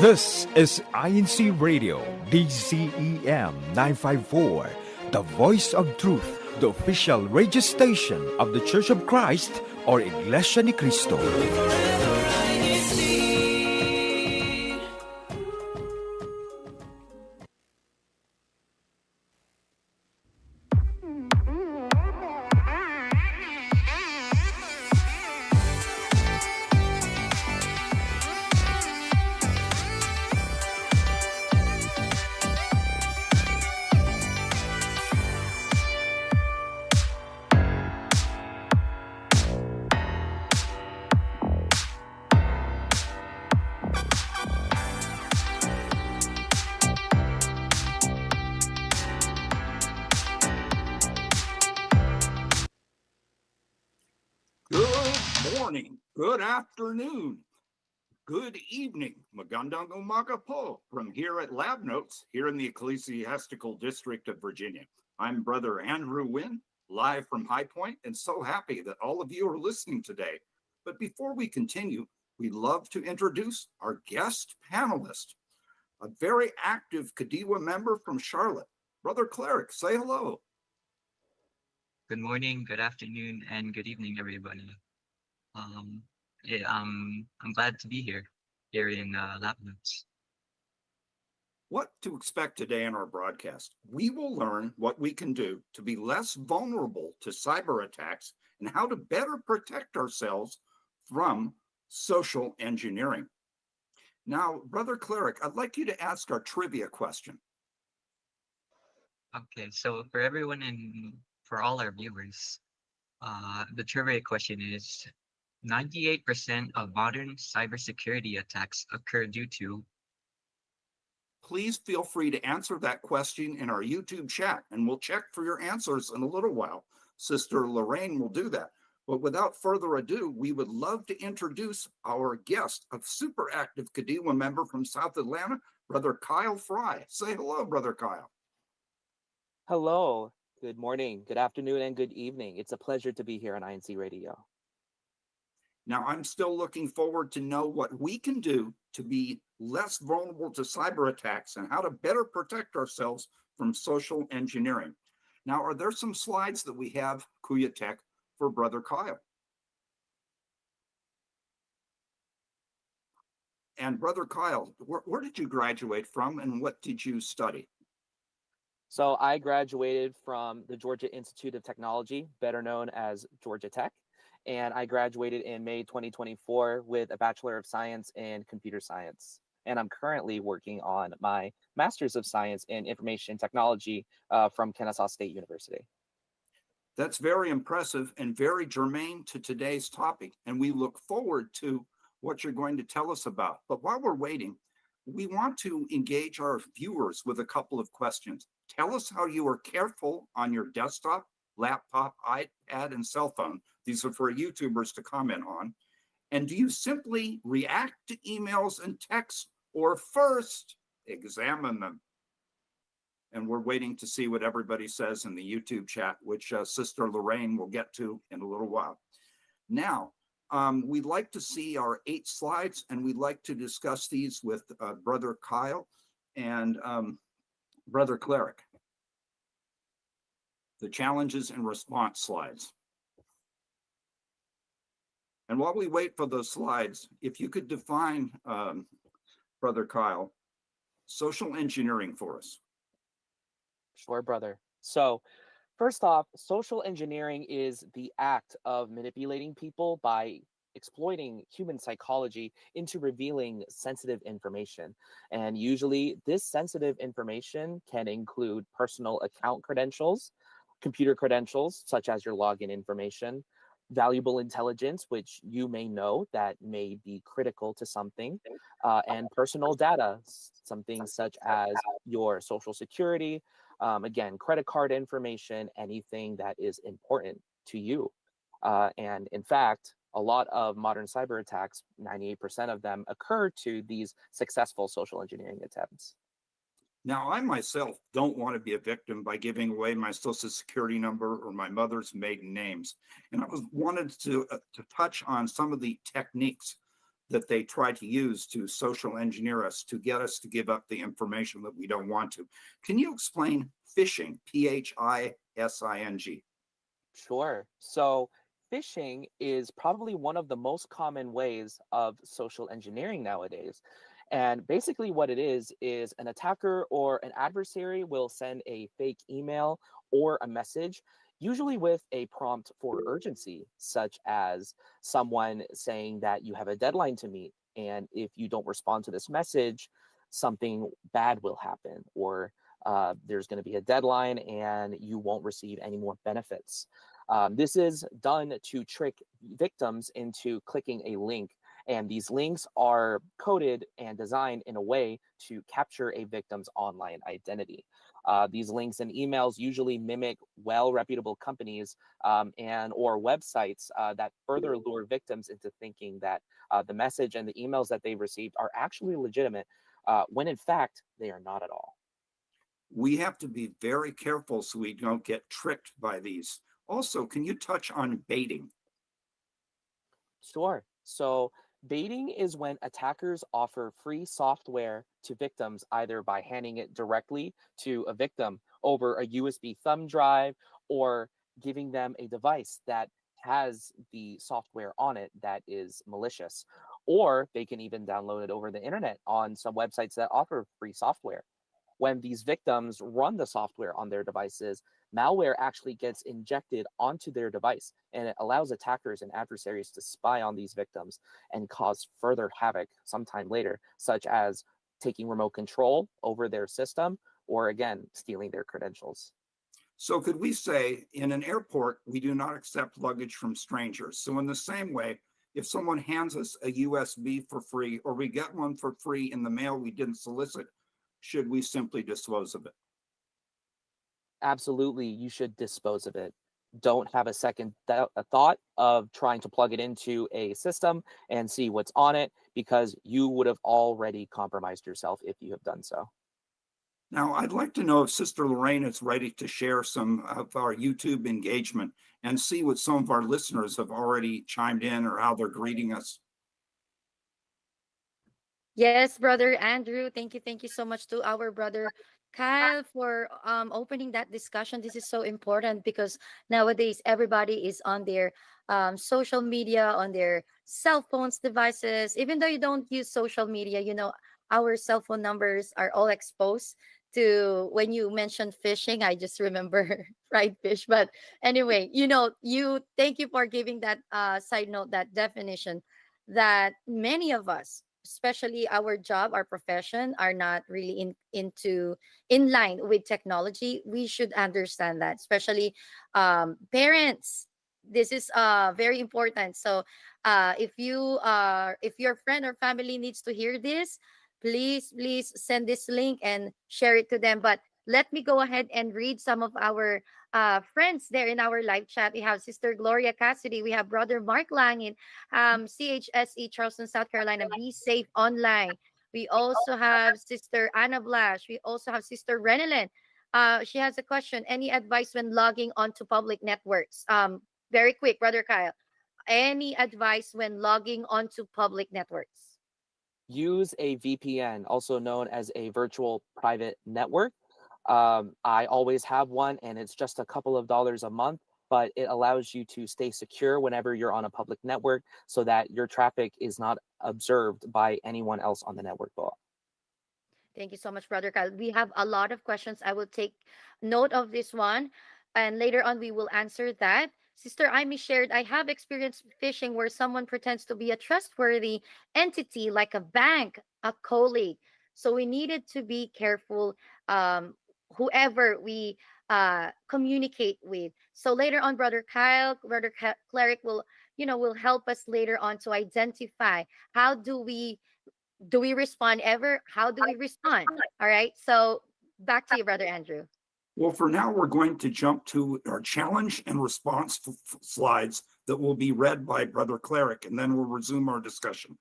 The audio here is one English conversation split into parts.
This is INCRadio, DCEM 954, the voice of truth, the official radio station of the Church of Christ or Iglesia ni Cristo. Good morning, good afternoon, good evening, magandang umaga po, from here at Lab Notes, here in the Ecclesiastical District of Virginia. I'm Brother Andrew Wynn, live from High Point, and so happy that all of you are listening today. But before we continue, we'd love to introduce our guest panelist, a very active Kadiwa member from Charlotte. Brother Cleric, say hello. Good morning, good afternoon, and good evening, everybody. Um, I'm glad to be here in Lab Notes. What to expect today in our broadcast? We will learn what we can do to be less vulnerable to cyber attacks and how to better protect ourselves from social engineering. Now, Brother Cleric, I'd like you to ask our trivia question. Okay, so for everyone and for all our viewers, the trivia question is 98% of modern cybersecurity attacks occur due to. Please feel free to answer that question in our YouTube chat, and we'll check for your answers in a little while. Sister Lorraine will do that. But without further ado, we would love to introduce our guest, a super active Kadiwa member from South Atlanta, Brother Kyle Fry. Say hello, Brother Kyle. Hello, good morning, good afternoon, and good evening. It's a pleasure to be here on INCRadio. Now, I'm still looking forward to know what we can do to be less vulnerable to cyber attacks and how to better protect ourselves from social engineering. Now, are there some slides that we have, Kuya Tech, for Brother Kyle? And Brother Kyle, where did you graduate from and what did you study? So I graduated from the Georgia Institute of Technology, better known as Georgia Tech, and I graduated in May 2024 with a Bachelor of Science in Computer Science. And I'm currently working on my Master's of Science in Information Technology from Kennesaw State University. That's very impressive and very germane to today's topic, and we look forward to what you're going to tell us about. But while we're waiting, we want to engage our viewers with a couple of questions. Tell us how you are careful on your desktop, laptop, iPad, and cell phone. These are for YouTubers to comment on. And do you simply react to emails and texts or first examine them? And we're waiting to see what everybody says in the YouTube chat, which Sister Lorraine will get to in a little while. Now, we'd like to see our 8 slides, and we'd like to discuss these with Brother Kyle and Brother Cleric. The challenges and response slides. And while we wait for those slides, if you could define, Brother Kyle, social engineering for us. Sure, brother. So first off, social engineering is the act of manipulating people by exploiting human psychology into revealing sensitive information. And usually this sensitive information can include personal account credentials, computer credentials, such as your login information, valuable intelligence, which you may know that may be critical to something, and personal data, some things such as your social security, again, credit card information, anything that is important to you. And in fact, a lot of modern cyber attacks, 98% of them occur to these successful social engineering attempts. Now, I myself don't want to be a victim by giving away my social security number or my mother's maiden names. And I wanted to touch on some of the techniques that they try to use to social engineer us to get us to give up the information that we don't want to. Can you explain phishing, P-H-I-S-I-N-G? Sure. So, phishing is probably one of the most common ways of social engineering nowadays. And basically, what it is an attacker or an adversary will send a fake email or a message, usually with a prompt for urgency, such as someone saying that you have a deadline to meet. And if you don't respond to this message, something bad will happen, or there's going to be a deadline and you won't receive any more benefits. This is done to trick victims into clicking a link. And these links are coded and designed in a way to capture a victim's online identity. These links and emails usually mimic well-reputable companies and or websites that further lure victims into thinking that the message and the emails that they've received are actually legitimate, when in fact they are not at all. We have to be very careful so we don't get tricked by these. Also, can you touch on baiting? Sure. So, baiting is when attackers offer free software to victims either by handing it directly to a victim over a USB thumb drive, or giving them a device that has the software on it that is malicious. Or they can even download it over the internet on some websites that offer free software. When these victims run the software on their devices, malware actually gets injected onto their device, and it allows attackers and adversaries to spy on these victims and cause further havoc sometime later, such as taking remote control over their system, or again, stealing their credentials. So could we say in an airport, we do not accept luggage from strangers? So in the same way, if someone hands us a USB for free, or we get one for free in the mail we didn't solicit, should we simply dispose of it? Absolutely, you should dispose of it. Don't have a second a thought of trying to plug it into a system and see what's on it, because you would have already compromised yourself if you have done so. Now, I'd like to know if Sister Lorraine is ready to share some of our YouTube engagement and see what some of our listeners have already chimed in or how they're greeting us. Yes, brother Andrew. Thank you so much to our brother Kyle for opening that discussion. This is so important because nowadays everybody is on their social media, on their cell phones, devices. Even though you don't use social media, our cell phone numbers are all exposed to. When you mentioned fishing, I just remember fried fish. But anyway, you thank you for giving that side note, that definition, that many of us, especially our job, our profession, are not really in line with technology. We should understand that, especially parents. This is very important. So if your friend or family needs to hear this, please send this link and share it to them. But let me go ahead and read some of our friends there in our live chat. We have Sister Gloria Cassidy. We have Brother Mark Lang in CHSE, Charleston, South Carolina. Be safe online. We also have Sister Anna Blash. We also have Sister Renelyn. She has a question. Any advice when logging onto public networks? Very quick, Brother Kyle. Any advice when logging onto public networks? Use a VPN, also known as a virtual private network. I always have one, and it's just a couple of dollars a month, but it allows you to stay secure whenever you're on a public network so that your traffic is not observed by anyone else on the network. Thank you so much, Brother Kyle. We have a lot of questions. I will take note of this one, and later on we will answer that. Sister Amy shared, I have experienced phishing where someone pretends to be a trustworthy entity like a bank, a colleague. So we needed to be careful, whoever we communicate with. So later on, Brother Kyle, Cleric will help us later on to identify how do we respond ever? How do we respond? All right. So back to you, Brother Andrew. Well, for now, we're going to jump to our challenge and response slides that will be read by Brother Cleric, and then we'll resume our discussion.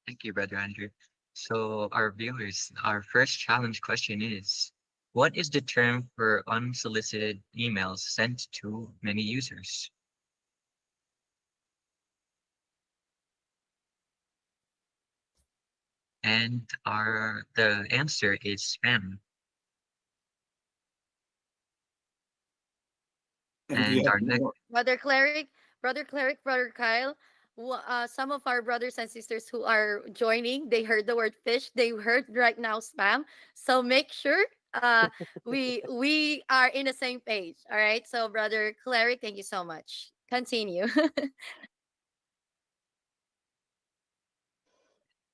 Thank you, Brother Andrew. So, our viewers, our first challenge question is, what is the term for unsolicited emails sent to many users? And the answer is spam. And do you And have our next more? Brother Kyle. Some of our brothers and sisters who are joining, they heard the word fish. They heard right now spam. So make sure we are in the same page. All right. So brother Cleric, thank you so much. Continue.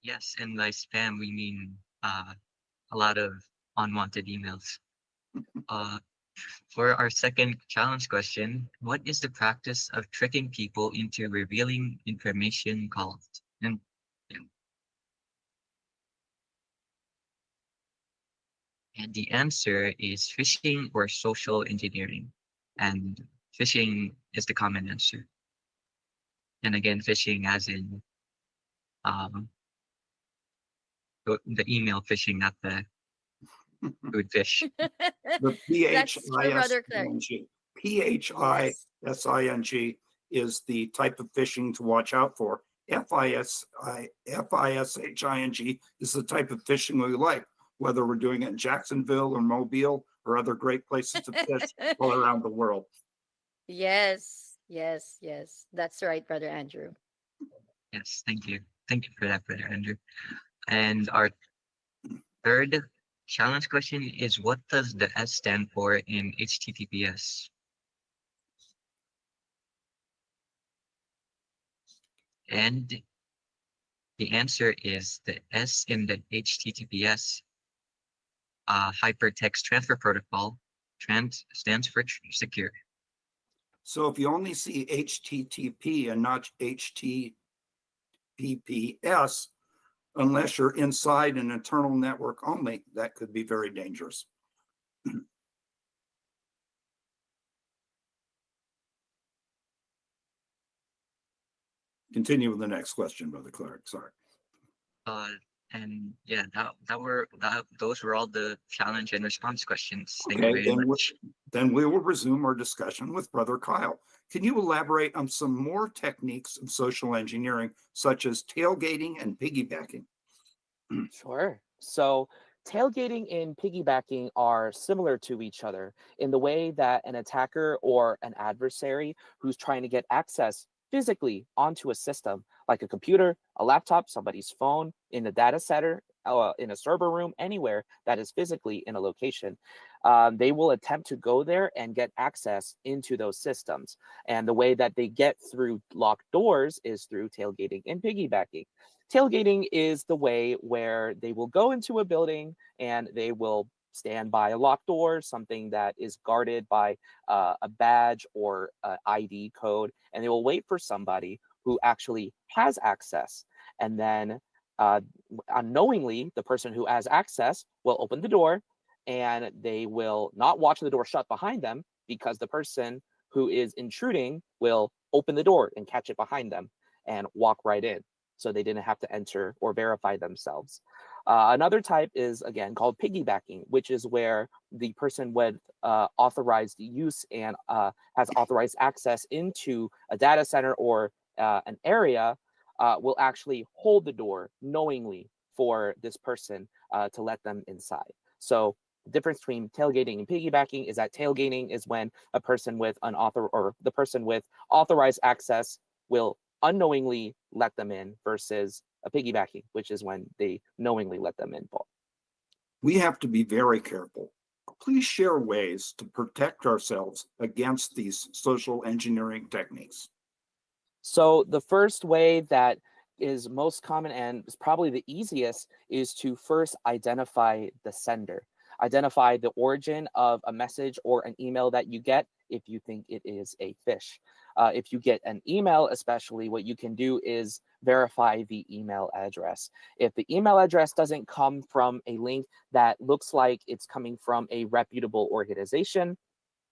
yes, and by spam we mean a lot of unwanted emails. Uh, for our second challenge question, what is the practice of tricking people into revealing information called? And yeah, and the answer is phishing or social engineering. And phishing is the common answer. And again, phishing as in um, the email phishing, not the food fish. The That's true, brother Cleric. PHISING. Yes. PHISING is the type of phishing to watch out for. FISHING is the type of fishing we like, whether we're doing it in Jacksonville or Mobile or other great places to fish all around the world. Yes. Yes. Yes. That's right, brother Andrew. Yes, thank you. Thank you for that, Brother Andrew. And our third challenge question is, what does the S stand for in HTTPS? And the answer is the S in the HTTPS hypertext transfer protocol stands for secure. So if you only see HTTP and not HTTPS, unless you're inside an internal network only, that could be very dangerous. Continue with the next question, Brother Clark. Sorry. Uh, and yeah, those were all the challenge and response questions. Thank you Okay, very much. then we will resume our discussion with Brother Kyle. Can you elaborate on some more techniques of social engineering, such as tailgating and piggybacking? Sure. So, tailgating and piggybacking are similar to each other in the way that an attacker or an adversary who's trying to get access physically onto a system, like a computer, a laptop, somebody's phone, in a data center, in a server room, anywhere that is physically in a location, they will attempt to go there and get access into those systems. And the way that they get through locked doors is through tailgating and piggybacking. Tailgating is the way where they will go into a building and they will stand by a locked door, something that is guarded by a badge or an ID code, and they will wait for somebody who actually has access. And then unknowingly, the person who has access will open the door and they will not watch the door shut behind them because the person who is intruding will open the door and catch it behind them and walk right in. So they didn't have to enter or verify themselves. Another type is, again, called piggybacking, which is where the person with authorized use and has authorized access into a data center or an area will actually hold the door knowingly for this person to let them inside. So the difference between tailgating and piggybacking is that tailgating is when a person with the person with authorized access will unknowingly let them in, versus a piggybacking, which is when they knowingly let them in. We have to be very careful. Please share ways to protect ourselves against these social engineering techniques. So the first way that is most common and is probably the easiest is to first identify the sender. Identify the origin of a message or an email that you get if you think it is a phish. If you get an email, especially, what you can do is verify the email address. If the email address doesn't come from a link that looks like it's coming from a reputable organization,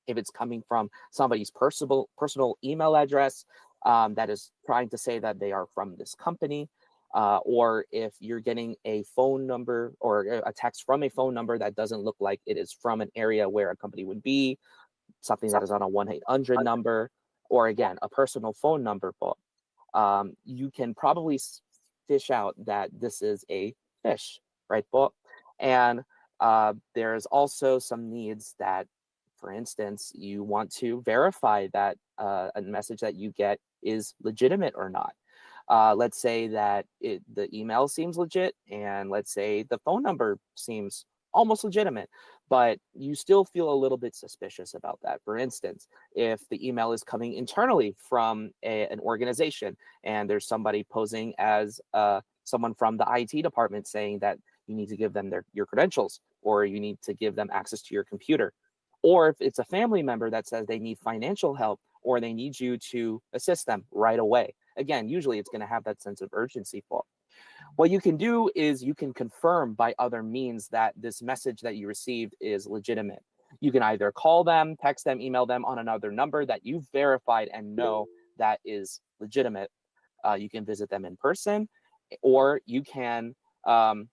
if it's coming from somebody's personal email address that is trying to say that they are from this company, or if you're getting a phone number or a text from a phone number that doesn't look like it is from an area where a company would be, something that is on a 1-800 number, or again, a personal phone number, you can probably fish out that this is a phish, right po? And there's also some needs that, for instance, you want to verify that a message that you get is legitimate or not. Let's say that the email seems legit, and let's say the phone number seems almost legitimate, but you still feel a little bit suspicious about that. For instance, if the email is coming internally from an organization and there's somebody posing as someone from the IT department saying that you need to give them your credentials, or you need to give them access to your computer. Or if it's a family member that says they need financial help or they need you to assist them right away. Again, usually it's going to have that sense of urgency for. What you can do is you can confirm by other means that this message that you received is legitimate. You can either call them, text them, email them on another number that you've verified and know that is legitimate. You can visit them in person, or you can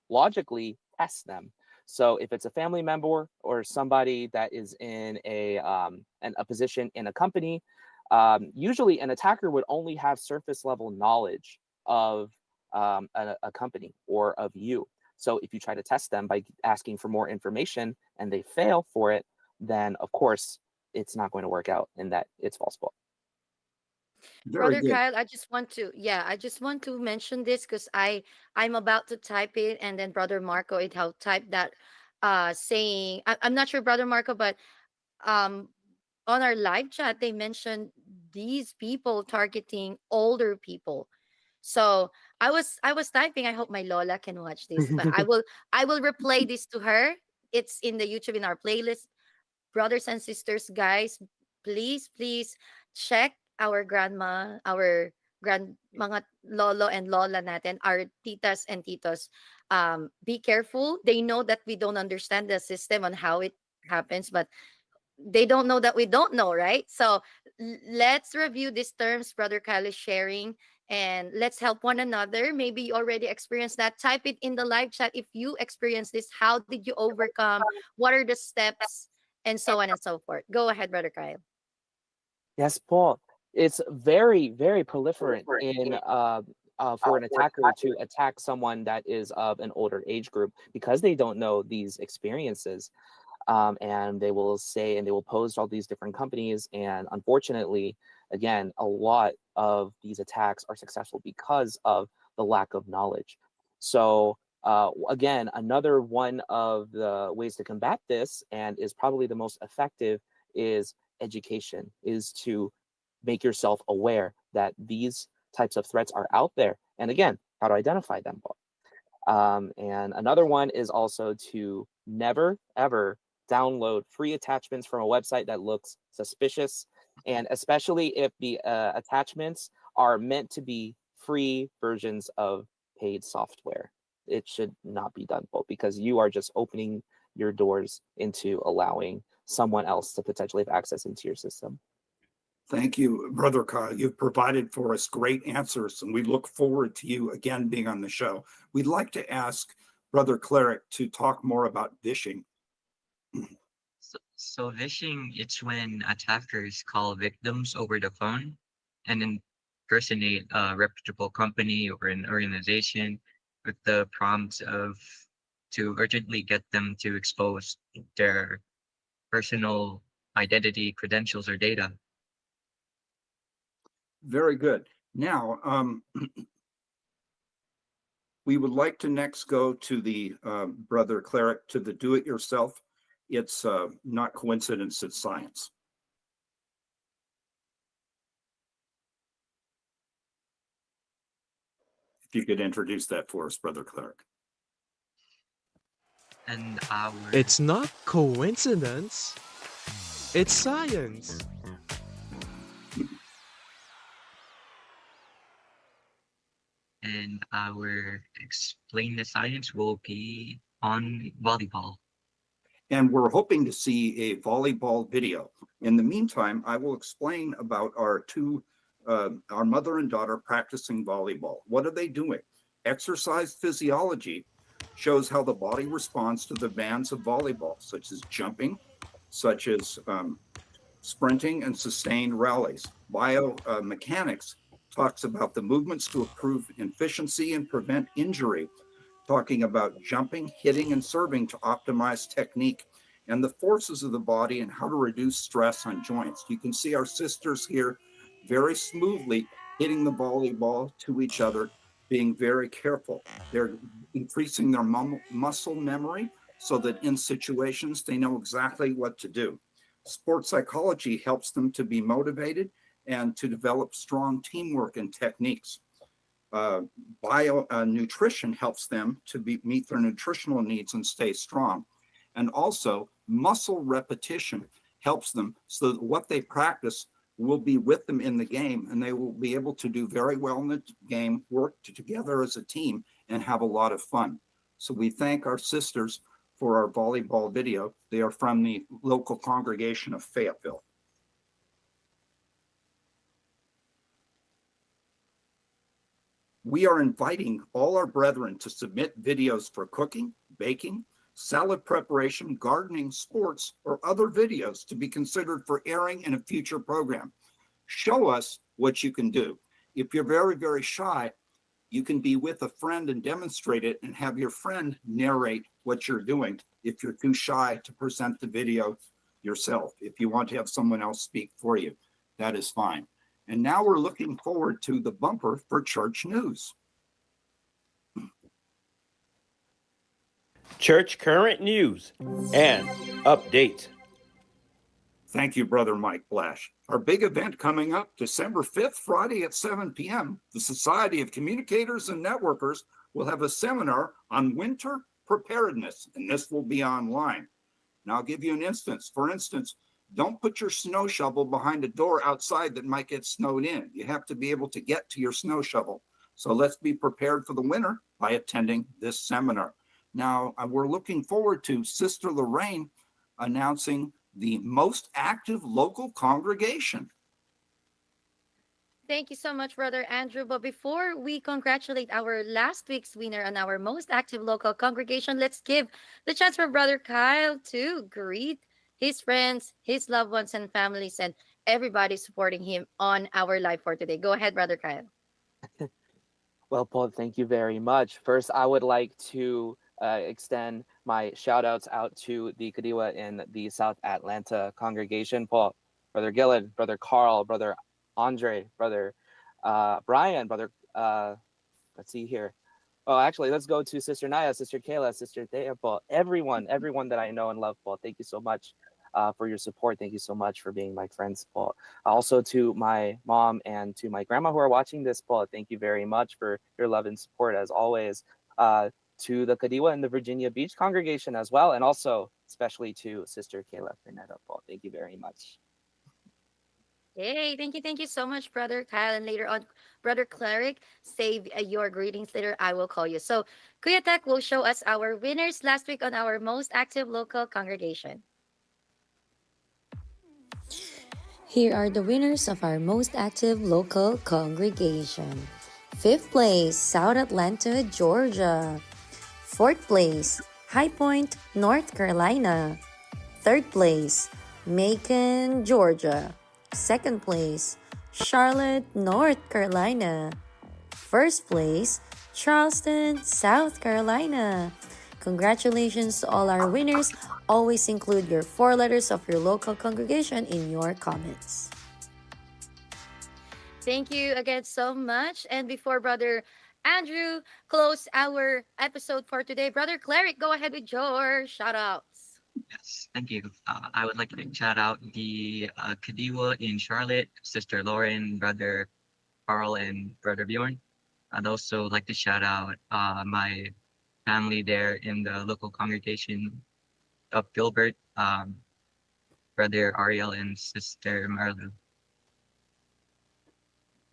logically test them. So if it's a family member or somebody that is in a position in a company, usually an attacker would only have surface level knowledge of a company or of you. So if you try to test them by asking for more information and they fail for it, then of course it's not going to work out and that it's false. Very Brother good. Kyle, I just want to mention this because I'm about to type it, and then Brother Marco it how type that saying I'm not sure, Brother Marco, but um on our live chat they mentioned these people targeting older people. So I was typing. I hope my Lola can watch this, but I will replay this to her. It's in the YouTube in our playlist. Brothers and sisters, guys, please check our grandma, our mga lolo and lola natin, our titas and titos. Be careful. They know that we don't understand the system on how it happens, but they don't know that we don't know, right? So let's review these terms Brother Kyle is sharing, and let's help one another. Maybe you already experienced that. Type it in the live chat if you experienced this. How did you overcome? What are the steps? And so on and so forth. Go ahead, Brother Kyle. Yes, Paul. It's very, very proliferate in for an attacker to attack someone that is of an older age group because they don't know these experiences. And they will say and they will post all these different companies. And unfortunately, again, a lot of these attacks are successful because of the lack of knowledge. So again, another one of the ways to combat this, and is probably the most effective, is education, is to make yourself aware that these types of threats are out there. And again, how to identify them. And another one is also to never, ever download free attachments from a website that looks suspicious. And especially if the attachments are meant to be free versions of paid software. It should not be done, Paul, because you are just opening your doors into allowing someone else to potentially have access into your system. Thank you, Brother Kyle. You've provided for us great answers, and we look forward to you again being on the show. We'd like to ask Brother Cleric to talk more about vishing. So vishing, it's when attackers call victims over the phone and impersonate a reputable company or an organization with the prompt of to urgently get them to expose their personal identity, credentials, or data. Very good. Now, we would like to next go to the Brother Cleric, to the do-it-yourself. It's not coincidence, it's science. If you could introduce that for us, Brother Cleric. And our It's not coincidence, it's science. and our explain the science will be on volleyball. And we're hoping to see a volleyball video. In the meantime, I will explain about our mother and daughter practicing volleyball. What are they doing? Exercise physiology shows how the body responds to the demands of volleyball, such as jumping, such as sprinting and sustained rallies. Biomechanics talks about the movements to improve efficiency and prevent injury. talking about jumping, hitting, and serving to optimize technique and the forces of the body and how to reduce stress on joints. You can see our sisters here very smoothly hitting the volleyball to each other, being very careful. They're increasing their muscle memory so that in situations they know exactly what to do. Sports psychology helps them to be motivated and to develop strong teamwork and techniques. Uh, Bio nutrition helps them to meet their nutritional needs and stay strong. And also, muscle repetition helps them so that what they practice will be with them in the game, and they will be able to do very well in the game, work together as a team, and have a lot of fun. So we thank our sisters for our volleyball video. They are from the local congregation of Fayetteville. We are inviting all our brethren to submit videos for cooking, baking, salad preparation, gardening, sports, or other videos to be considered for airing in a future program. Show us what you can do. If you're very, very shy, you can be with a friend and demonstrate it and have your friend narrate what you're doing if you're too shy to present the video yourself. If you want to have someone else speak for you, that is fine. And now we're looking forward to the bumper for church news. Church current news and update. Thank you, Brother Mike Blash. Our big event coming up December 5th, Friday at 7 p.m. The Society of Communicators and Networkers will have a seminar on winter preparedness, and this will be online. Now, I'll give you an instance. For instance, don't put your snow shovel behind a door outside that might get snowed in. You have to be able to get to your snow shovel. So let's be prepared for the winter by attending this seminar. Now, we're looking forward to Sister Lorraine announcing the most active local congregation. Thank you so much, Brother Andrew. But before we congratulate our last week's winner and our most active local congregation, let's give the chance for Brother Kyle to greet his friends, his loved ones, and families, and everybody supporting him on our live for today. Go ahead, Brother Kyle. Well, Paul, thank you very much. First, I would like to extend my shout outs out to the Kadiwa in the South Atlanta congregation. Paul, Brother Gillen, Brother Carl, Brother Andre, Brother Brian, Brother, let's see here. Oh, actually, let's go to Sister Naya, Sister Kayla, Sister Thea, Paul, everyone that I know and love, Paul. Thank you so much for your support. Thank you so much for being my friends, Paul. Also to my mom and to my grandma who are watching this, Paul, thank you very much for your love and support as always. To the Kadiwa and the Virginia Beach congregation as well, and also especially to Sister Kayla Fernando, Paul. Thank you very much. Hey, thank you so much, Brother Kyle. And later on, Brother Cleric, save your greetings later. I will call you. So, Kuya Tech will show us our winners last week on our most active local congregation. Here are the winners of our most active local congregation. 5th place, South Atlanta, Georgia. 4th place, High Point, North Carolina. 3rd place, Macon, Georgia. 2nd place, Charlotte, North Carolina. 1st place, Charleston, South Carolina. Congratulations to all our winners. Always include your 4 letters of your local congregation in your comments. Thank you again so much. And before Brother Andrew close our episode for today, Brother Cleric, go ahead with your shout outs. Yes, thank you. I would like to shout out the Kadiwa in Charlotte, Sister Lauren, Brother Carl, and Brother Bjorn. I'd also like to shout out my family there in the local congregation of Gilbert, Brother Ariel and Sister Marlu.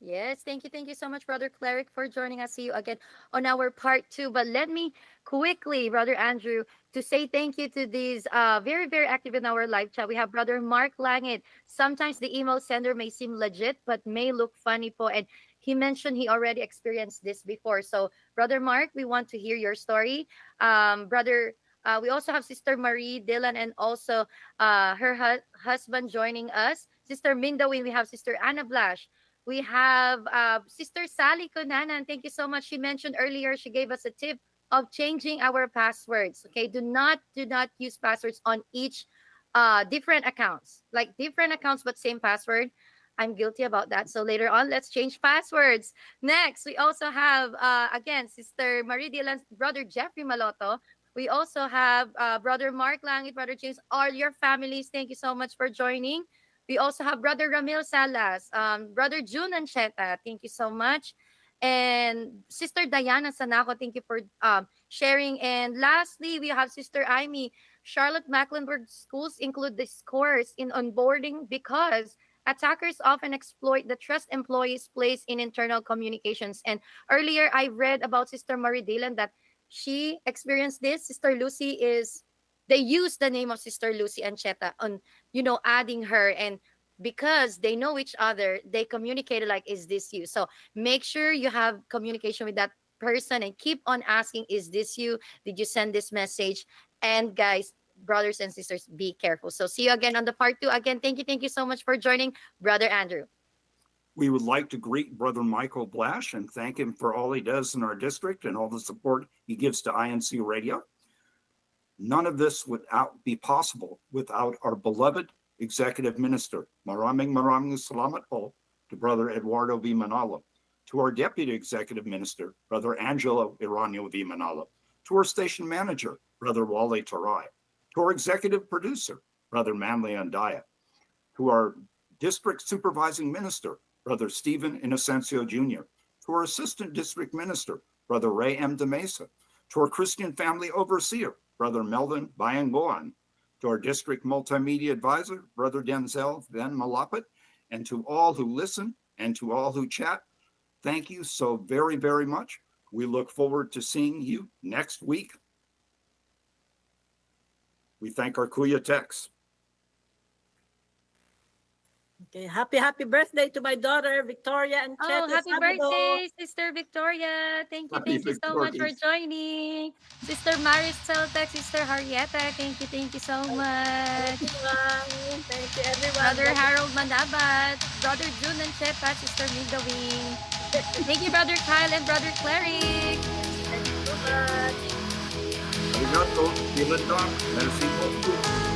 Yes, thank you so much, Brother Cleric, for joining us. See you again on our part 2. But let me quickly, Brother Andrew, to say thank you to these very, very active in our live chat. We have Brother Mark Langit. Sometimes the email sender may seem legit, but may look funny po. And he mentioned he already experienced this before. So, Brother Mark, we want to hear your story. We also have Sister Marie Dillon and also her husband joining us. Sister Mindawin, we have Sister Anna Blash. We have Sister Sally Conanan. Thank you so much. She mentioned earlier, she gave us a tip of changing our passwords. Okay, do not use passwords on each different accounts, like different accounts but same password. I'm guilty about that. So later on, let's change passwords. Next, we also have again Sister Marie Dylan's brother Jeffrey Maloto. We also have brother Mark Langit, brother James, all your families. Thank you so much for joining. We also have brother Ramil Salas, brother June Ancheta. Thank you so much. And Sister Diana Sanako, thank you for sharing. And lastly, we have Sister Amy. Charlotte Mecklenburg schools include this course in onboarding because attackers often exploit the trust employees place in internal communications. And earlier, I read about Sister Marie Dillon that she experienced this. Sister Lucy is, they use the name of Sister Lucy Ancheta on, adding her. And because they know each other, they communicated like, is this you? So make sure you have communication with that person and keep on asking, is this you? Did you send this message? And guys, brothers and sisters, be careful. So see you again on the part 2. Again, thank you so much for joining, Brother Andrew. We would like to greet Brother Michael Blash and thank him for all he does in our district and all the support he gives to INCRadio. None of this would be possible without our beloved executive minister. Maraming salamat po to Brother Eduardo V. Manalo, to our deputy executive minister, Brother Angelo Iranio V. Manalo, to our station manager, Brother Wally Tarai, to our executive producer, Brother Manley Andaya, to our district supervising minister, Brother Stephen Inocencio Jr., to our assistant district minister, Brother Ray M. De Mesa, to our Christian family overseer, Brother Melvin Bayangoan, to our district multimedia advisor, Brother Denzel Van Malapit, and to all who listen and to all who chat, thank you so very, very much. We look forward to seeing you next week. We thank our Kuya Techs. Okay, happy birthday to my daughter, Victoria and Oh, Chet. happy birthday, Sister Victoria. Thank Happy you so much for Victorias. joining. Sister Maricel Tech, Sister Harrieta, thank you so much. Thank you, everyone. Brother Harold Manabat, Brother June and Cheta, Sister Mida Wing. Thank you, Brother Kyle and Brother Cleric. Thank you so much. Arigato, Vielen Dank, merci beaucoup.